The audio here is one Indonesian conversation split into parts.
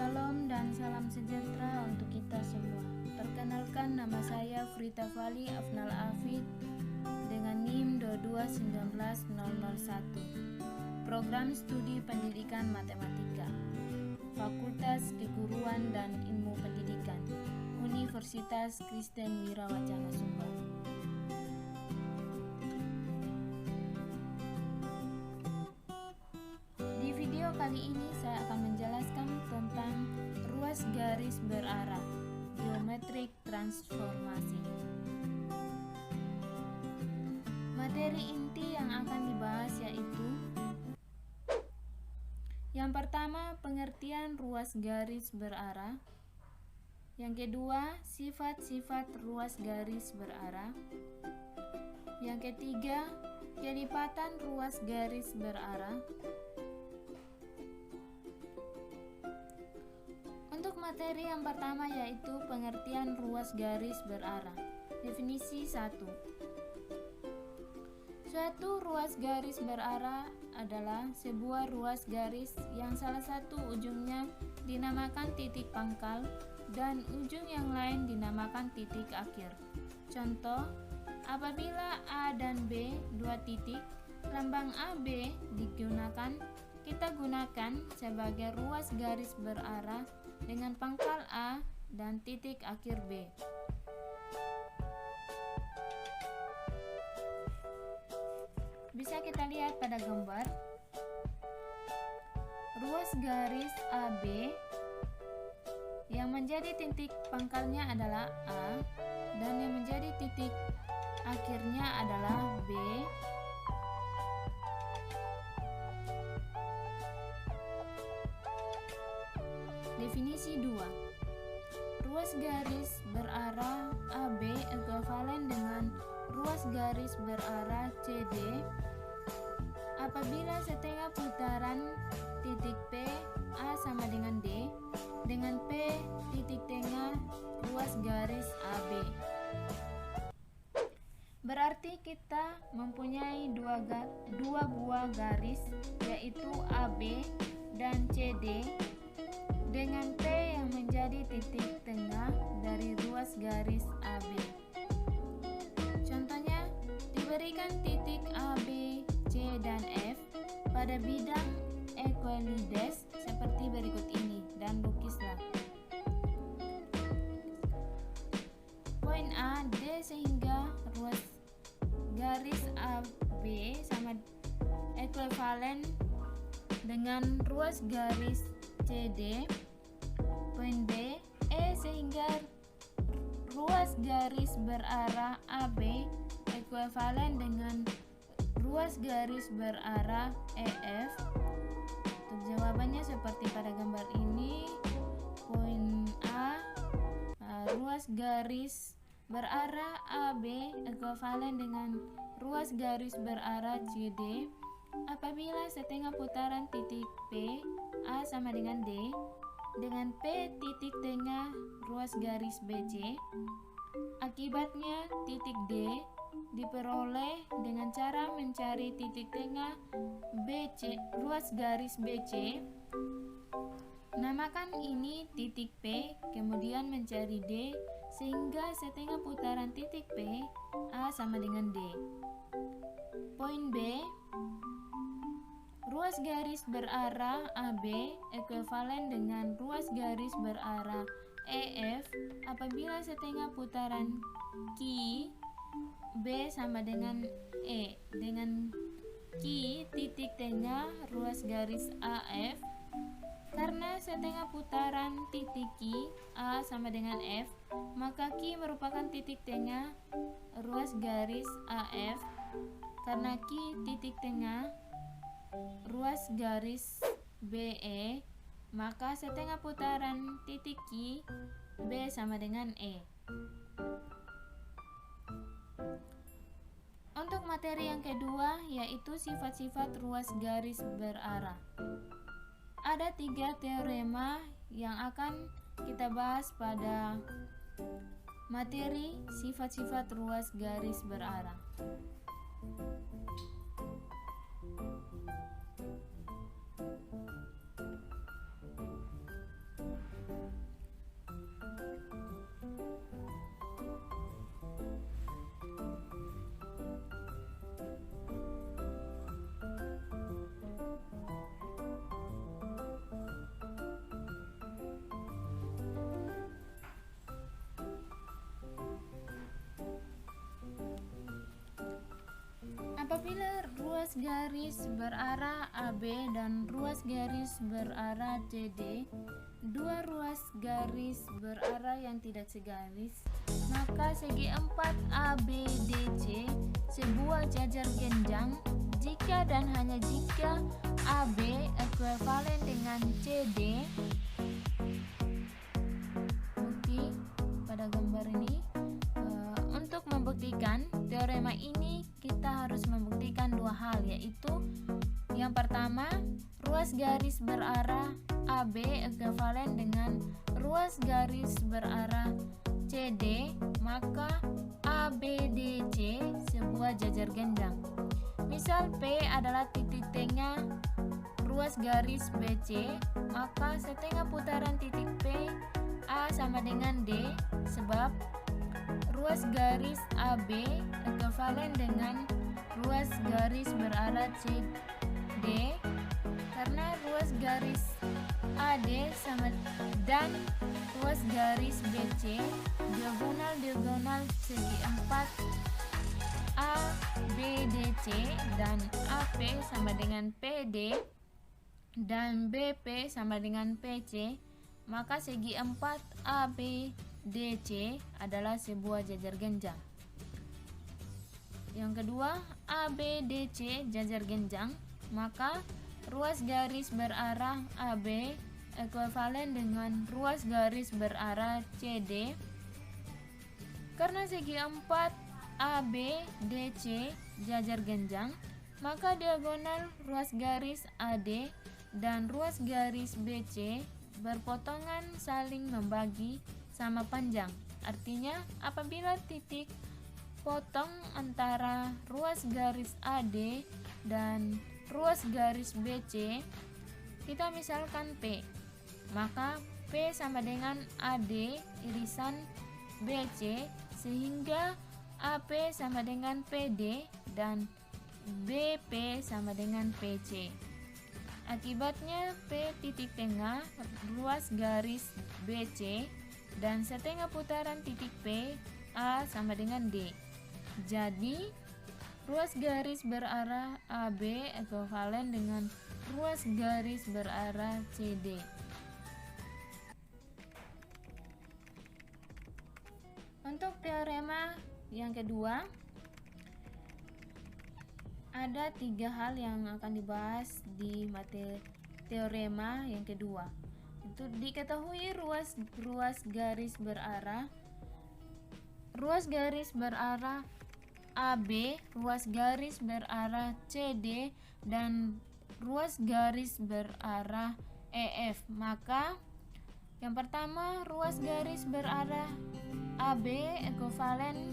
Shalom dan salam sejahtera untuk kita semua. Perkenalkan, nama saya Frita Fali Afnal Afid dengan NIM 2219001. Program Studi Pendidikan Matematika, Fakultas Keguruan dan Ilmu Pendidikan, Universitas Kristen Wirawacana Sumbar. Di video kali ini saya akan menjelaskan tentang ruas garis berarah, geometrik transformasi. Materi inti yang akan dibahas yaitu: yang pertama, pengertian ruas garis berarah. Yang kedua, sifat-sifat ruas garis berarah. Yang ketiga, kelipatan ruas garis berarah. Untuk materi yang pertama yaitu pengertian ruas garis berarah. Definisi 1. Suatu ruas garis berarah adalah sebuah ruas garis yang salah satu ujungnya dinamakan titik pangkal dan ujung yang lain dinamakan titik akhir. Contoh, apabila A dan B dua titik, lambang AB digunakan, kita gunakan sebagai ruas garis berarah dengan pangkal A dan titik akhir B. Bisa kita lihat pada gambar, ruas garis AB yang menjadi titik pangkalnya adalah A dan yang menjadi titik akhirnya adalah B. Definisi 2. Ruas garis berarah AB ekuivalen dengan ruas garis berarah CD apabila setengah putaran titik P A sama dengan D dengan P titik tengah ruas garis AB. Berarti kita mempunyai dua buah garis, yaitu AB dan CD dengan P yang menjadi titik tengah dari ruas garis AB. Contohnya, diberikan titik A, B, C, dan F pada bidang Euclides seperti berikut ini, dan lukislah. Poin A, D sehingga ruas garis AB sama ekuivalen dengan ruas garis CD. Poin B, E sehingga ruas garis berarah AB ekuivalen dengan ruas garis berarah EF. Untuk jawabannya seperti pada gambar ini. Poin A, ruas garis berarah AB ekuivalen dengan ruas garis berarah CD apabila setengah putaran titik P A sama dengan D dengan P titik tengah ruas garis BC. Akibatnya titik D diperoleh dengan cara mencari titik tengah BC, ruas garis BC. Namakan ini titik P, kemudian mencari D sehingga setengah putaran titik P A sama dengan D. Poin B, ruas garis berarah AB ekuivalen dengan ruas garis berarah EF apabila setengah putaran Q B sama dengan E dengan Q titik tengah ruas garis AF. Karena setengah putaran titik Q A sama dengan F, maka Q merupakan titik tengah ruas garis AF. Karena Q titik tengah ruas garis BE, maka setengah putaran titik Q B sama dengan E. Untuk materi yang kedua yaitu sifat-sifat ruas garis berarah. Ada 3 teorema yang akan kita bahas pada materi sifat-sifat ruas garis berarah. Apabila ruas garis berarah AB dan ruas garis berarah CD, dua ruas garis berarah yang tidak segaris, maka segi 4 ABDC sebuah jajar genjang jika dan hanya jika AB ekuivalen dengan CD. Bukti pada gambar ini. Untuk membuktikan teorema ini kita harus membuktikan dua hal, yaitu yang pertama, ruas garis berarah AB ekuivalen dengan ruas garis berarah CD, maka ABDC sebuah jajar genjang. Misal P adalah titik tengah ruas garis BC, maka setengah putaran titik P A sama dengan D, sebab ruas garis AB ekuivalen dengan ruas garis berarah CD, karena ruas garis AD sama dan ruas garis BC diagonal segi 4 ABDC dan AP sama dengan PD dan BP sama dengan PC, maka segi 4 ABDC adalah sebuah jajar genjang. Yang kedua, ABDC jajar genjang, maka ruas garis berarah AB ekuivalen dengan ruas garis berarah CD. Karena segi 4 ABDC jajar genjang, maka diagonal ruas garis AD dan ruas garis BC berpotongan saling membagi sama panjang. Artinya apabila titik potong antara ruas garis AD dan ruas garis BC kita misalkan P, maka P sama dengan AD irisan BC, sehingga AP sama dengan PD dan BP sama dengan PC. Akibatnya P titik tengah ruas garis BC dan setengah putaran titik P A sama dengan D. Jadi ruas garis berarah AB ekuivalen dengan ruas garis berarah CD. Untuk teorema yang kedua, ada 3 hal yang akan dibahas di materi teorema yang kedua. Itu diketahui ruas garis berarah AB, ruas garis berarah CD dan ruas garis berarah EF. Maka yang pertama, ruas garis berarah AB ekuivalen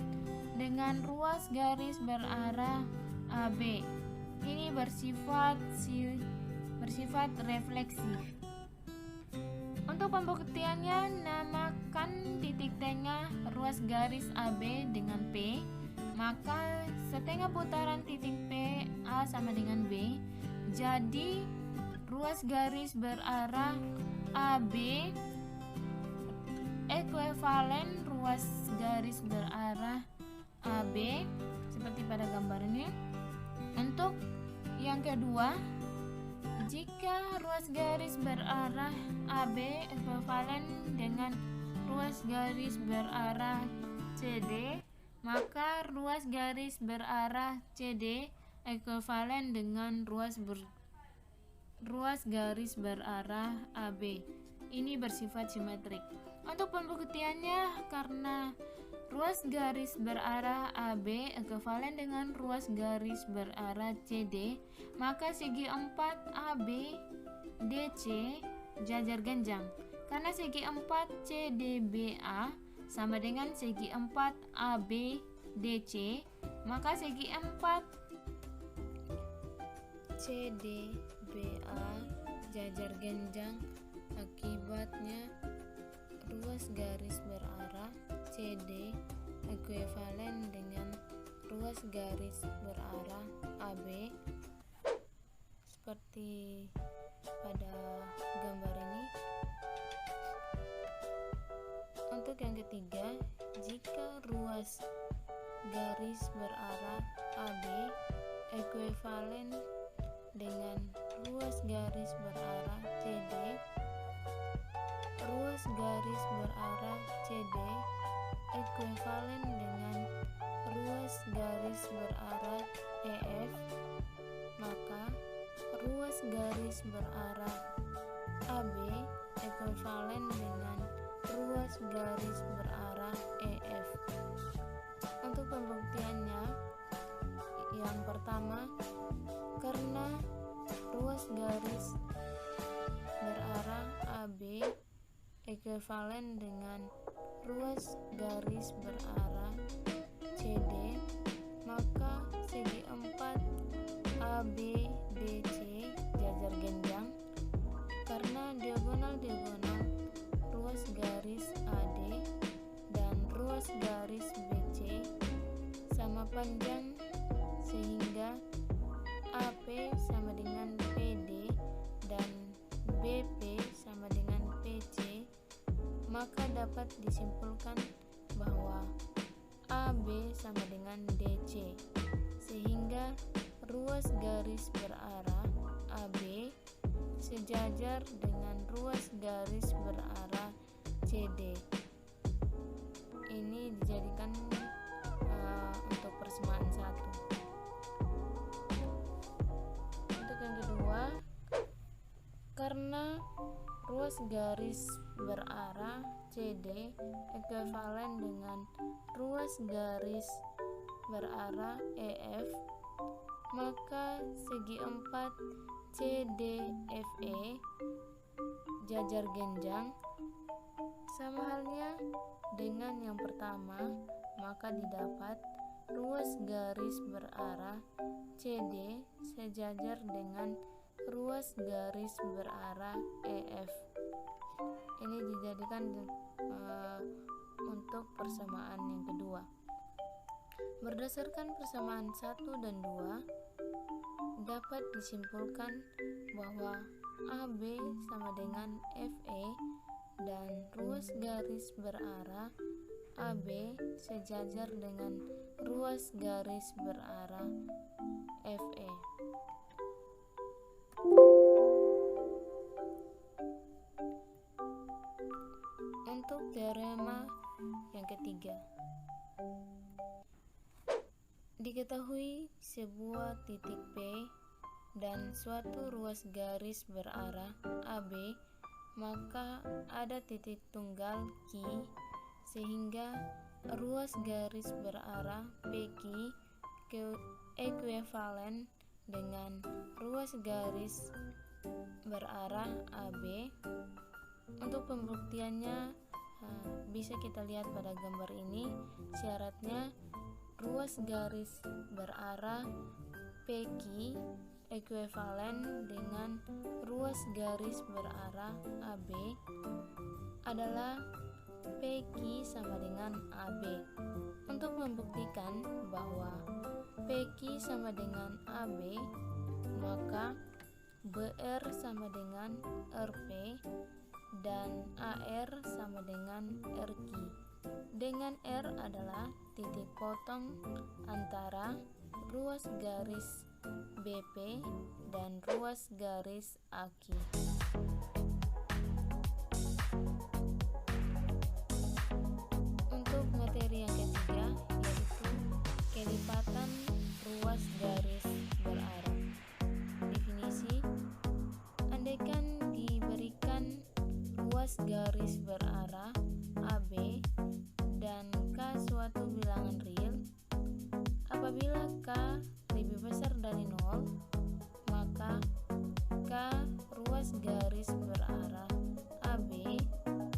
dengan ruas garis berarah AB. Ini bersifat refleksif. Untuk pembuktiannya, namakan titik tengah ruas garis AB dengan P, maka setengah putaran titik P A sama dengan B. Jadi ruas garis berarah AB ekuivalen ruas garis berarah AB seperti pada gambar ini. Untuk yang kedua, jika ruas garis berarah AB ekuivalen dengan ruas garis berarah CD, maka ruas garis berarah CD ekuivalen dengan ruas garis berarah AB. Ini bersifat simetrik. Untuk pembuktiannya, karena ruas garis berarah AB ekuivalen dengan ruas garis berarah CD, maka segi 4 AB DC jajar genjang. Karena segi 4 CDBA sama dengan segi 4 AB DC, maka segi 4 CDBA jajar genjang. Akibatnya ruas garis berarah CD ekuivalen dengan ruas garis berarah AB seperti pada gambar ini. Untuk yang ketiga, jika ruas garis berarah AB garis berarah AB ekuivalen dengan ruas garis berarah EF. Untuk pembuktiannya, yang pertama, karena ruas garis berarah AB ekuivalen dengan ruas garis berarah CD, maka segi 4 ABDC jajar genjang karena diagonal-diagonal ruas garis AD dan ruas garis BC sama panjang, sehingga AP sama dengan PD dan BP sama dengan PC, maka dapat disimpulkan bahwa AB sama dengan DC, sehingga ruas garis berarah AB sejajar dengan ruas garis berarah CD. Ini dijadikan untuk persamaan 1. Untuk yang kedua, karena ruas garis berarah CD ekuivalen dengan ruas garis berarah EF, maka segi 4 CDFE jajar genjang. Sama halnya dengan yang pertama, maka didapat ruas garis berarah CD sejajar dengan ruas garis berarah EF. Ini dijadikan untuk persamaan yang kedua. Berdasarkan persamaan 1 dan 2, dapat disimpulkan bahwa AB sama dengan FE dan ruas garis berarah AB sejajar dengan ruas garis berarah FE. Untuk teorema yang ketiga, diketahui sebuah titik P dan suatu ruas garis berarah AB, maka ada titik tunggal Q, sehingga ruas garis berarah PQ ekuivalen dengan ruas garis berarah AB. Untuk pembuktiannya bisa kita lihat pada gambar ini. Syaratnya ruas garis berarah PQ ekuivalen dengan ruas garis berarah AB adalah PQ sama dengan AB. Untuk membuktikan bahwa PQ sama dengan AB, maka BR sama dengan RP dan AR sama dengan RQ, dengan R adalah titik potong antara ruas garis BP dan ruas garis AQ. Untuk materi yang ketiga, yaitu kelipatan ruas garis berarah. Definisi: andaikan diberikan ruas garis berarah AB dan K suatu bilangan real, apabila K lebih besar dari 0, maka K ruas garis berarah AB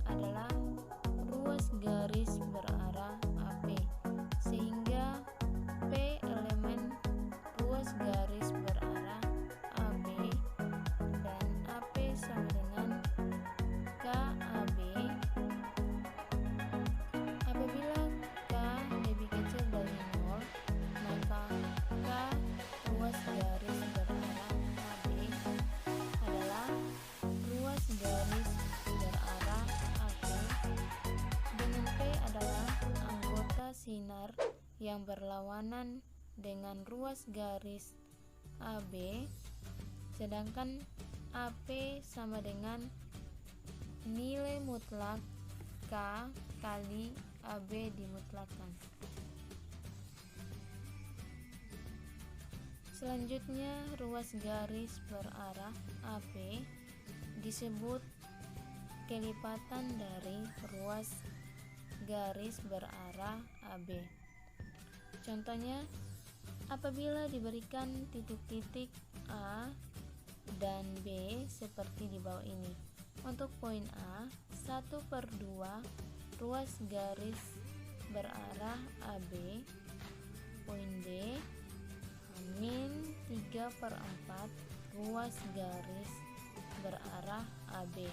adalah ruas garis berarah AP, sehingga P elemen ruas garis berarah AB dan AP sama dengan KAB. Apabila K lebih kecil dari 0, maka K ruas garis berarah AB adalah ruas garis berarah AP, dengan P adalah anggota sinar yang berlawanan dengan ruas garis AB, sedangkan AP sama dengan nilai mutlak K kali AB dimutlakkan. Selanjutnya, ruas garis berarah AB disebut kelipatan dari ruas garis berarah AB. Contohnya, apabila diberikan titik-titik A dan B seperti di bawah ini. Untuk poin A, 1/2 ruas garis berarah AB. Poin B, min 3/4 ruas garis berarah AB.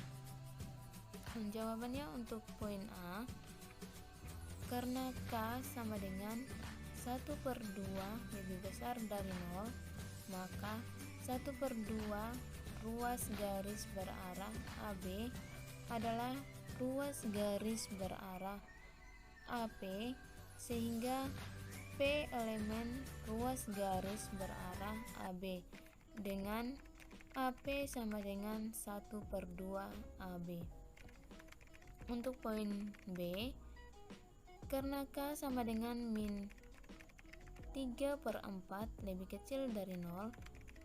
Jawabannya untuk poin A, karena K sama dengan 1/2 lebih besar dari 0, maka 1/2 ruas garis berarah AB adalah ruas garis berarah AP, sehingga P elemen ruas garis berarah AB dengan AP sama dengan 1/2 AB. Untuk poin B, karena K sama dengan min 3/4 lebih kecil dari 0,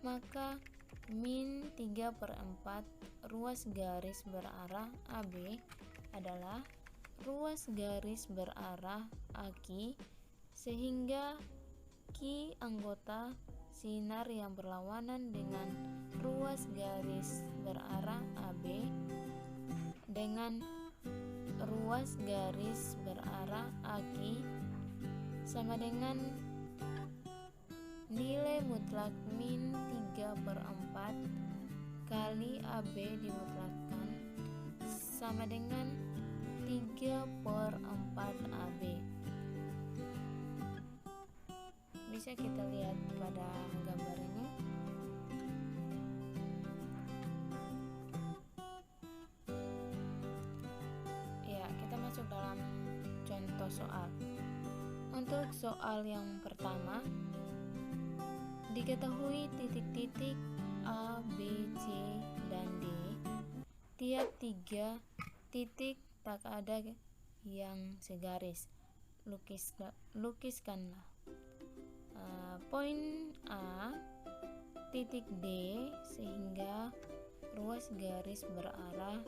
maka min 3/4 ruas garis berarah AB adalah ruas garis berarah AQ, sehingga Q anggota sinar yang berlawanan dengan ruas garis berarah AB dengan ruas garis berarah AQ sama dengan nilai mutlak min 3/4 kali AB dimutlakkan sama dengan 3/4 AB. Bisa kita lihat pada gambar ini. Ya, kita masuk dalam contoh soal. Untuk soal yang pertama, diketahui titik-titik A, B, C, dan D. Tiap 3 titik tak ada yang segaris. Lukiskanlah. Poin A, titik D, sehingga ruas garis berarah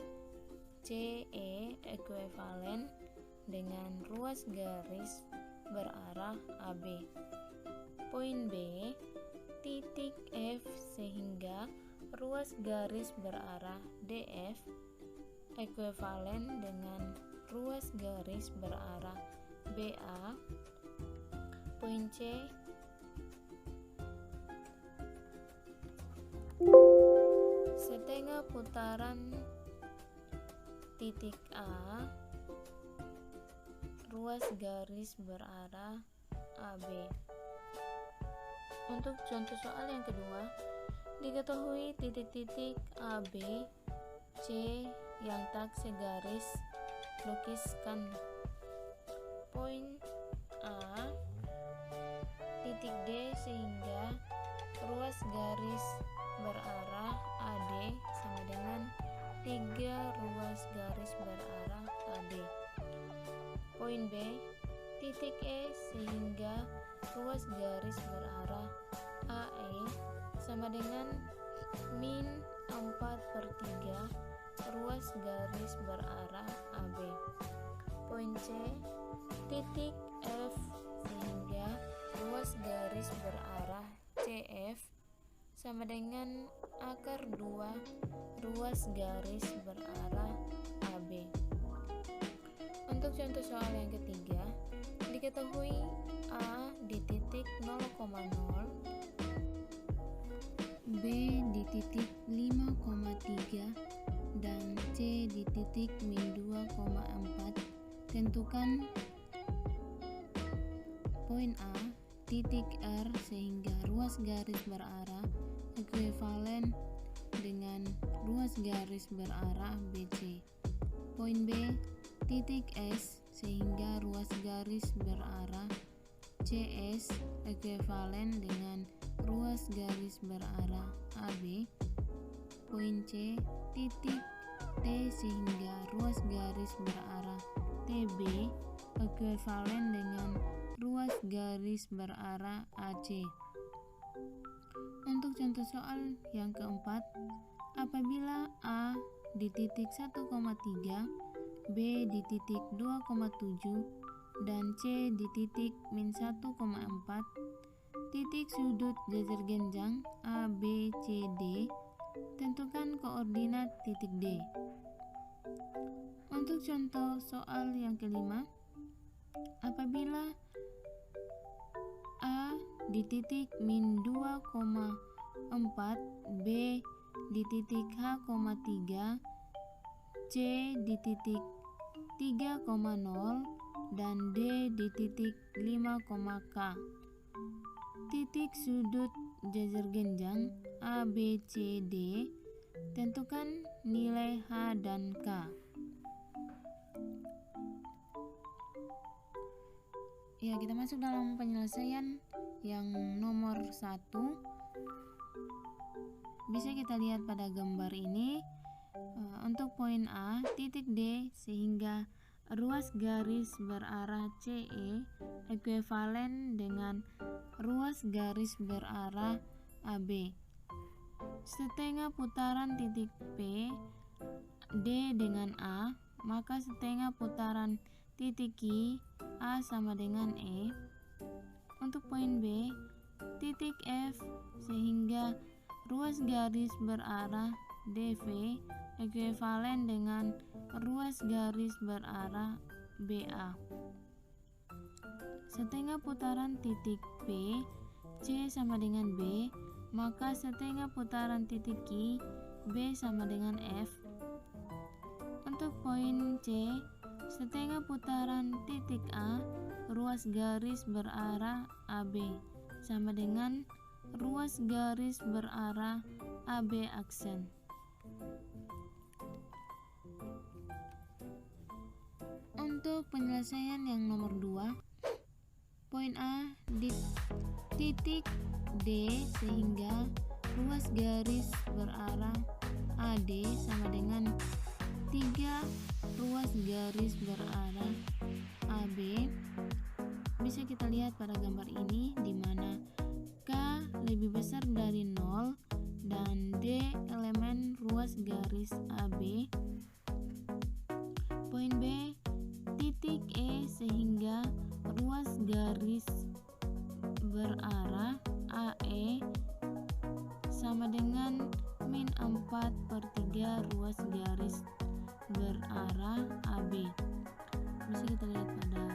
CE ekuivalen dengan ruas garis berarah AB. Poin B, titik F, sehingga ruas garis berarah DF ekuivalen dengan ruas garis berarah BA. Poin C, setengah putaran titik A ruas garis berarah AB. Untuk contoh soal yang kedua, diketahui titik-titik A, B, C yang tak segaris. Lukiskan. Poin A, titik D, sehingga ruas garis berarah AD sama dengan 3 ruas garis berarah AB. Poin B, titik E, sehingga ruas garis berarah AE sama dengan min 4/3 ruas garis berarah AB. Poin C, titik F, sehingga ruas garis berarah CF sama dengan akar 2 ruas garis berarah AB. Untuk contoh soal yang ketiga, diketahui A di titik 0,0, B di titik 5,3, dan C di titik min 2,4. Tentukan poin A, titik R, sehingga ruas garis berarah ekuivalen dengan ruas garis berarah BC. Poin B, titik S, sehingga ruas garis berarah CS ekuivalen dengan ruas garis berarah AB. Poin C, titik T, sehingga ruas garis berarah TB ekuivalen dengan ruas garis berarah AC. Untuk contoh soal yang keempat, apabila A di titik 1,3, B di titik 2,7, dan C di titik min 1,4, titik sudut jajar genjang A, B, C, D, tentukan koordinat titik D. Untuk contoh soal yang kelima, apabila A di titik min 2,4, B di titik H,3, C di titik 3,0, dan D di titik 5,K. Titik sudut jajar genjang A, B, C, D, tentukan nilai H dan K. Ya, kita masuk dalam penyelesaian yang nomor 1. Bisa kita lihat pada gambar ini. Untuk poin A, titik D sehingga ruas garis berarah CE ekuivalen dengan ruas garis berarah AB. Setengah putaran titik P D dengan A, maka setengah putaran titik Q A sama dengan E. Untuk poin B, titik F sehingga ruas garis berarah DV ekuivalen dengan ruas garis berarah BA. Setengah putaran titik P C sama dengan B, maka setengah putaran titik Q B sama dengan F. Untuk poin C, setengah putaran titik A ruas garis berarah AB sama dengan ruas garis berarah AB aksen. Untuk penyelesaian yang nomor 2, poin A di titik D sehingga ruas garis berarah AD sama dengan 3 ruas garis berarah AB. Bisa kita lihat pada gambar ini di mana K lebih besar dari 0 dan D elemen ruas garis AB. Poin B, titik E sehingga ruas garis berarah AE sama dengan min 4/3 ruas garis berarah AB. Bisa kita lihat pada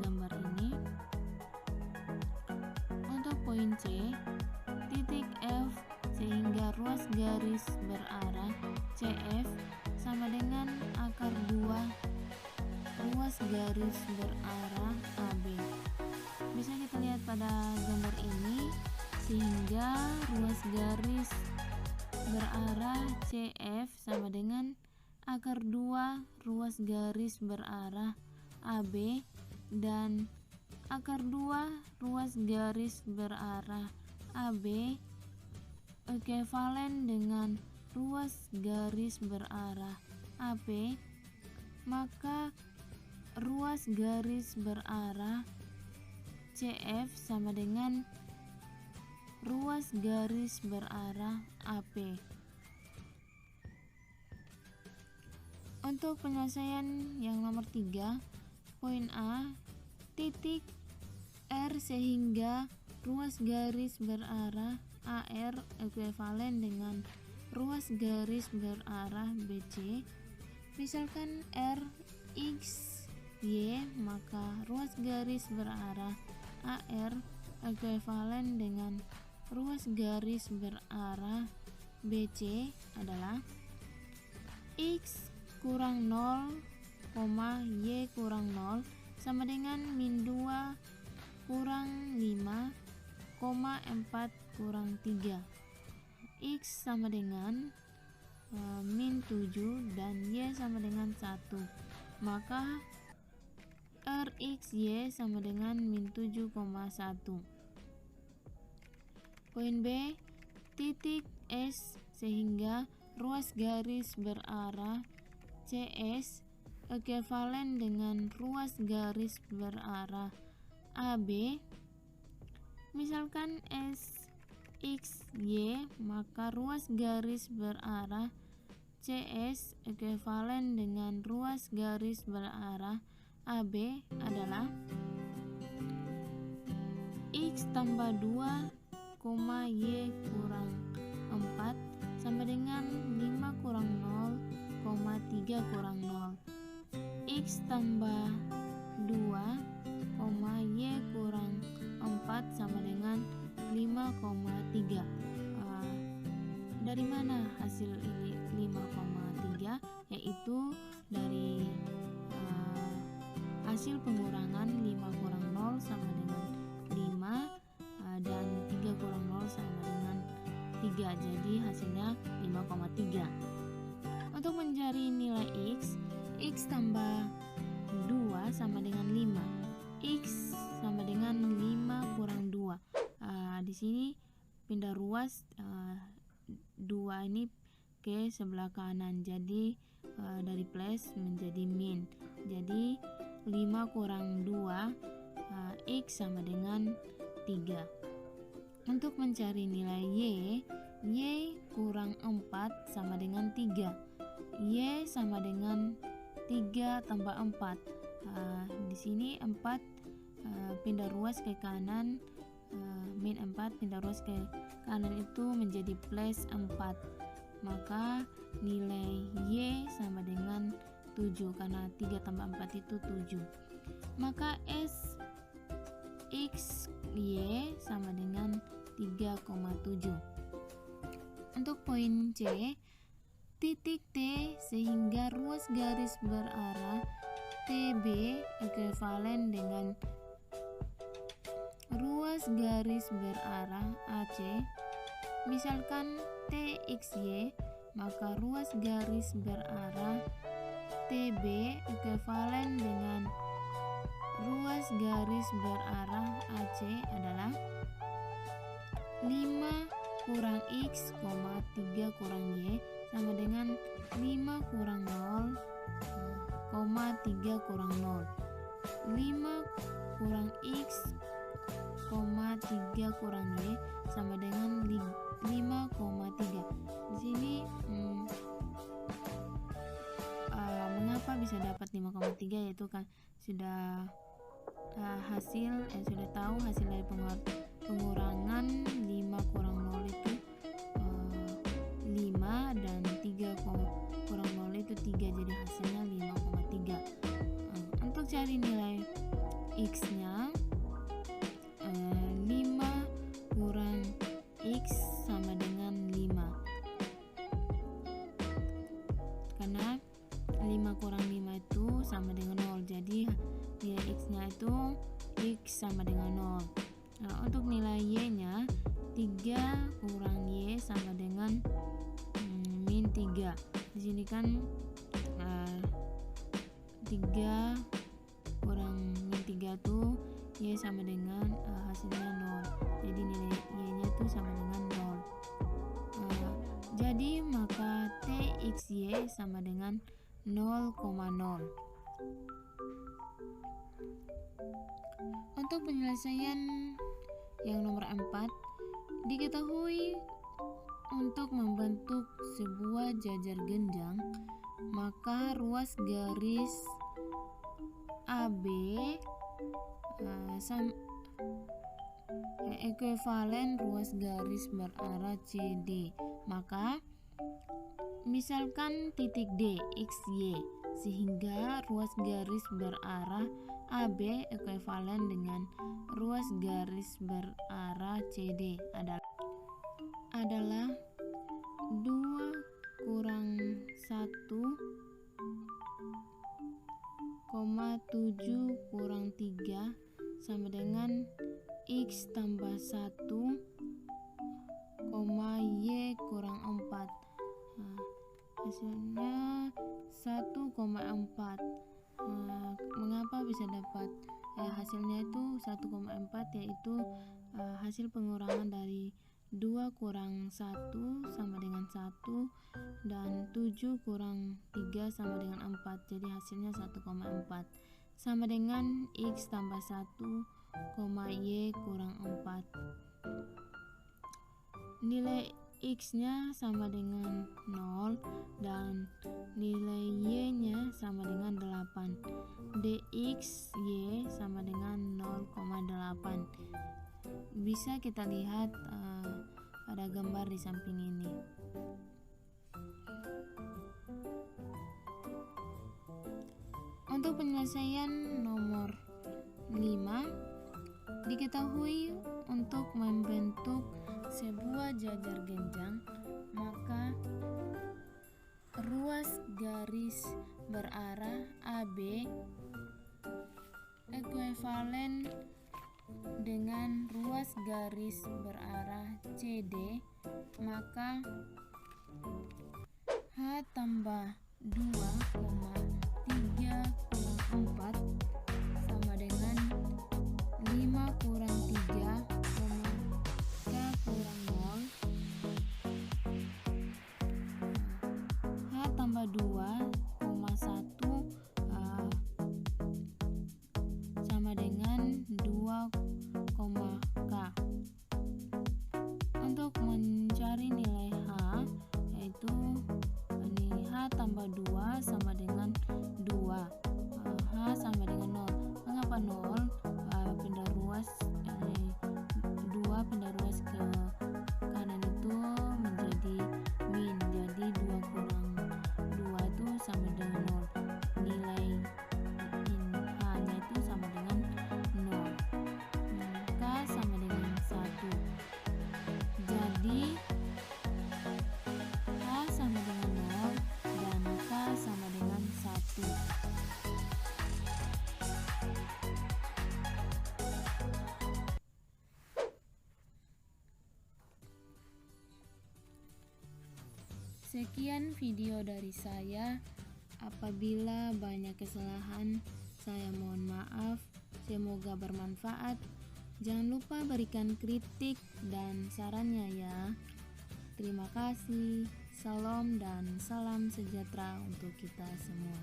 gambar ini. Untuk poin C, titik F sehingga ruas garis berarah CF sama dengan akar 2 ruas garis berarah AB. Bisa kita lihat pada gambar ini sehingga ruas garis berarah CF sama dengan akar 2 ruas garis berarah AB dan akar 2 ruas garis berarah AB ekuivalen dengan ruas garis berarah AP, maka ruas garis berarah CF sama dengan ruas garis berarah AP. Untuk penyelesaian yang nomor 3, poin A, titik R sehingga ruas garis berarah AR ekuivalen dengan ruas garis berarah BC. Misalkan R X Y, maka ruas garis berarah AR ekuivalen dengan ruas garis berarah BC adalah X kurang 0, Y kurang 0 sama dengan min 2 kurang 5, 4 kurang 3. X sama dengan min 7 dan Y sama dengan 1, maka RXY sama dengan min 7,1. Poin B, titik S sehingga ruas garis berarah CS ekuivalen dengan ruas garis berarah AB. Misalkan S, X, Y, maka ruas garis berarah CS ekuivalen dengan ruas garis berarah AB adalah X tambah 2, Y kurang 4 sama dengan 5 kurang 0, 3 kurang 0. X tambah 2, Y kurang 4 sama dengan 5,3. Dari mana hasil ini 5,3? Yaitu dari hasil pengurangan 5 kurang 0 sama dengan 5 dan 3 kurang 0 sama dengan 3. Jadi hasilnya 5,3. Untuk mencari nilai X tambah 2 sama dengan 5. X sama dengan 5 kurang 2. Di sini pindah ruas 2 ini ke sebelah kanan. Jadi dari plus menjadi min. Jadi 5 kurang 2 X sama dengan 3. Untuk mencari nilai Y kurang 4 sama dengan 3. Y sama dengan 3 tambah 4. Di sini 4 pindah ruas ke kanan, min 4 pindah ruas ke kanan itu menjadi plus 4. Maka nilai Y sama dengan 7 karena 3 tambah 4 itu 7. Maka S X Y sama dengan 3,7. Untuk poin C, titik T sehingga ruas garis berarah TB ekuivalen dengan ruas garis berarah AC. Misalkan TXY, maka ruas garis berarah TB ekuivalen dengan ruas garis berarah AC adalah 5 kurang X, 3 kurang Y sama dengan 5 kurang 0, 3 kurang 0. 5 kurang X, 3 kurang Y sama dengan 5,3. Di sini mengapa bisa dapat 5,3, yaitu kan sudah sudah tahu hasil dari pengurangan 5 kurang 0 itu 5 dan 3 kurang 0 itu 3, jadi hasilnya 5,3. Untuk cari nilai X nya 5 kurang X sama dengan 5, karena 5 kurang 5 itu sama dengan 0, jadi nilai X nya itu X sama dengan 0. Untuk nilai Y nya 3 kurang Y sama dengan min 3. Di sini kan 3 kurang min 3 itu Y sama dengan hasilnya 0. Jadi nilai Y nya itu sama dengan 0. Jadi maka TXY sama dengan 0,0. Untuk penyelesaian yang nomor 4, diketahui untuk membentuk sebuah jajar genjang, maka ruas garis AB ekuivalen ruas garis berarah CD. Maka misalkan titik D XY sehingga ruas garis berarah AB ekuivalen dengan ruas garis berarah CD adalah 2 kurang 1, 7 kurang 3 sama dengan X tambah 1, Y kurang 4. Hasilnya 1,4. Mengapa bisa dapat hasilnya itu 1,4, yaitu hasil pengurangan dari 2 kurang 1 sama dengan 1 dan 7 kurang 3 sama dengan 4, jadi hasilnya 1,4 sama dengan X tambah 1 Y kurang 4. Nilai X-nya sama dengan 0 dan nilai Y-nya sama dengan 8. Dx Y sama dengan 0,8. Bisa kita lihat pada gambar di samping ini. Untuk penyelesaian nomor 5, diketahui untuk membentuk sebuah jajar genjang, maka ruas garis berarah AB ekuivalen dengan ruas garis berarah CD, maka H tambah 2, 3 kurang 4 sama dengan 5 kurang 3, K kurang 0. H tambah 2, 1 sama dengan 2, K. Untuk mencari nilai H, yaitu ini H tambah 2 sama dengan 2, H sama dengan 0. Mengapa 0? Pindah ruas 2 pindah ruas ke kanan itu menjadi min, jadi 2 kurang 2 itu sama dengan 0. Nilai H-nya itu sama dengan 0. K sama dengan 1. Jadi H sama dengan 0 dan K sama dengan 1. Sekian video dari saya. Apabila banyak kesalahan, saya mohon maaf. Semoga bermanfaat. Jangan lupa berikan kritik dan sarannya ya. Terima kasih. Salam dan salam sejahtera untuk kita semua.